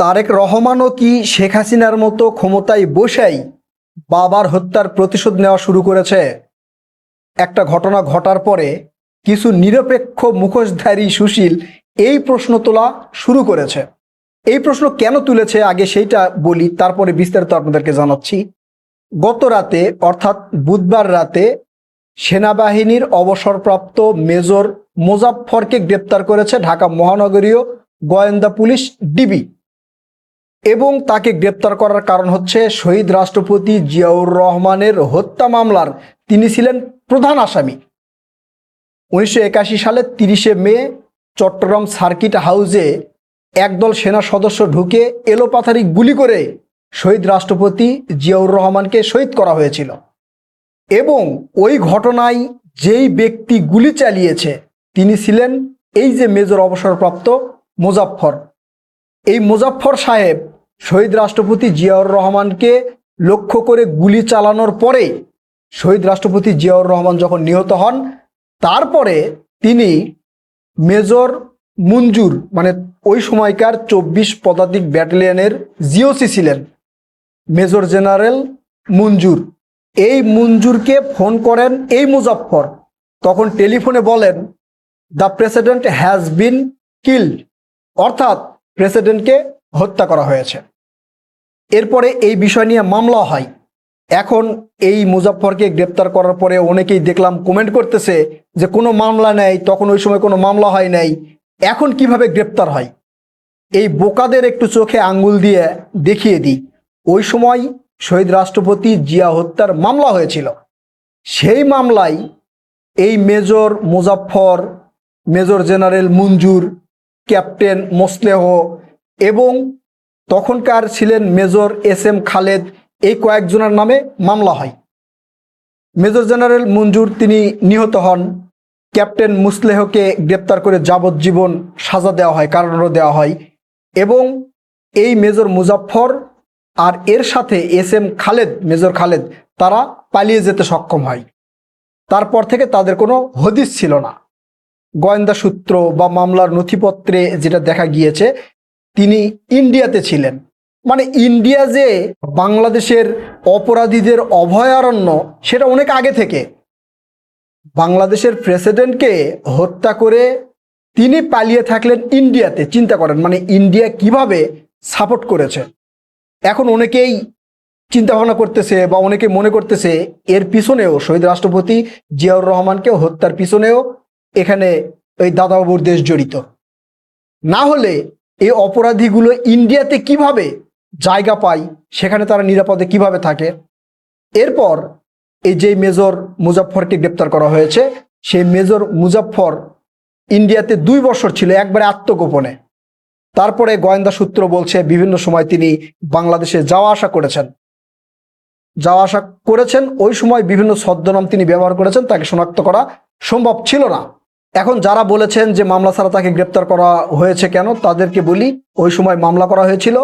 তারেক রহমানও কি শেখ হাসিনার মতো ক্ষমতায় বসেই বাবার হত্যার প্রতিশোধ নেওয়া শুরু করেছে? একটা ঘটনা ঘটার পরে কিছু নিরপেক্ষ মুখোশধারী সুশীল এই প্রশ্ন তোলা শুরু করেছে। এই প্রশ্ন কেন তুলেছে আগে সেইটা বলি, তারপরে বিস্তারিত আপনাদেরকে জানাচ্ছি। গত রাতে অর্থাৎ বুধবার রাতে সেনাবাহিনীর অবসরপ্রাপ্ত মেজর মোজাফফরকে গ্রেপ্তার করেছে ঢাকা মহানগরীয় গোয়েন্দা পুলিশ ডিবি। এবং তাকে গ্রেপ্তার করার কারণ হচ্ছে শহীদ রাষ্ট্রপতি জিয়াউর রহমানের হত্যা মামলার তিনি ছিলেন প্রধান আসামি। 1981 সালে 30 মে চট্টগ্রাম সার্কিট হাউসে একদল সেনা সদস্য ঢুকে এলোপাথারি গুলি করে শহীদ রাষ্ট্রপতি জিয়াউর রহমানকে শহীদ করা হয়েছিল। এবং ওই ঘটনায় যেই ব্যক্তি গুলি চালিয়েছে তিনি ছিলেন এই যে মেজর অবসরপ্রাপ্ত মোজাফফর। এই মোজাফফর সাহেব শহীদ রাষ্ট্রপতি জিয়াউর রহমানকে লক্ষ্য করে গুলি চালানোর পরে শহীদ রাষ্ট্রপতি জিয়াউর রহমান যখন নিহত হন, তারপরে তিনি মেজর মঞ্জুর মানে ওই সময়কার 24 পদাতিক ব্যাটালিয়নের জিওসি ছিলেন মেজর জেনারেল মঞ্জুর। এই মঞ্জুরকে ফোন করেন এই মোজাফফর, তখন টেলিফোনে বলেন the president has been killed, অর্থাৎ প্রেসিডেন্টকে হত্যা করা হয়েছে। এরপরে এই বিষয় নিয়ে মামলা হয়। এখন এই মুজাফফরকে গ্রেপ্তার করার পরে অনেকেই দেখলাম কমেন্ট করতেছে যে কোনো মামলা নেই, তখন ওই সময় কোনো মামলা হয় নাই, এখন কিভাবে গ্রেপ্তার হয়। এই বোকাদের একটু চোখে আঙ্গুল দিয়ে দেখিয়ে দিই, ওই সময় শহীদ রাষ্ট্রপতি জিয়া হত্যার মামলা হয়েছিল। সেই মামলায় এই মেজর মুজাফফর, মেজর জেনারেল মঞ্জুর, ক্যাপ্টেন মোসলেহ এবং তখনকার ছিলেন মেজর SM খালেদ, এই কয়েকজনের নামে মামলা হয়। মেজর জেনারেল মঞ্জুর তিনি নিহত হন। ক্যাপ্টেন মুসলেহকে গ্রেপ্তার করে যাবজ্জীবন সাজা দেওয়া হয়, কারাদণ্ড দেওয়া হয়। এবং এই মেজর মুজাফফর আর এর সাথে SM খালেদ, মেজর খালেদ, তারা পালিয়ে যেতে সক্ষম হয়। তারপর থেকে তাদের কোনো হদিস ছিল না। গোয়েন্দা সূত্র বা মামলার নথিপত্রে যেটা দেখা গিয়েছে তিনি ইন্ডিয়াতে ছিলেন। মানে ইন্ডিয়া যে বাংলাদেশের অপরাধীদের অভয়ারণ্য সেটা অনেক আগে থেকে। বাংলাদেশের প্রেসিডেন্টকে হত্যা করে তিনি পালিয়ে থাকলেন ইন্ডিয়াতে। চিন্তা করেন, মানে ইন্ডিয়া কিভাবে সাপোর্ট করেছে। এখন অনেকেই চিন্তা ভাবনা করতেছে বা অনেকে মনে করতেছে এর পিছনেও শহীদ রাষ্ট্রপতি জিয়াউর রহমানকে হত্যার পিছনেও এখানে ওই দাদাবাবুর দেশ জড়িত। না হলে এই অপরাধীগুলো ইন্ডিয়াতে কিভাবে জায়গা পায়, সেখানে তারা নিরাপদে কিভাবে থাকে। এরপর এই যে মেজর মুজাফফরকে গ্রেপ্তার করা হয়েছে, সেই মেজর মুজাফফর ইন্ডিয়াতে 2 বছর ছিল একবারে আত্মগোপনে। তারপরে গোয়েন্দা সূত্র বলছে বিভিন্ন সময় তিনি বাংলাদেশে যাওয়া আসা করেছেন। ওই সময় বিভিন্ন ছদ্মনাম তিনি ব্যবহার করেছেন, তাকে শনাক্ত করা সম্ভব ছিল না। এখন যারা বলেছেন যে মামলা ছাড়া তাকে গ্রেপ্তার করা হয়েছে কেন, তাদেরকে বলি ওই সময় মামলা করা হয়েছিল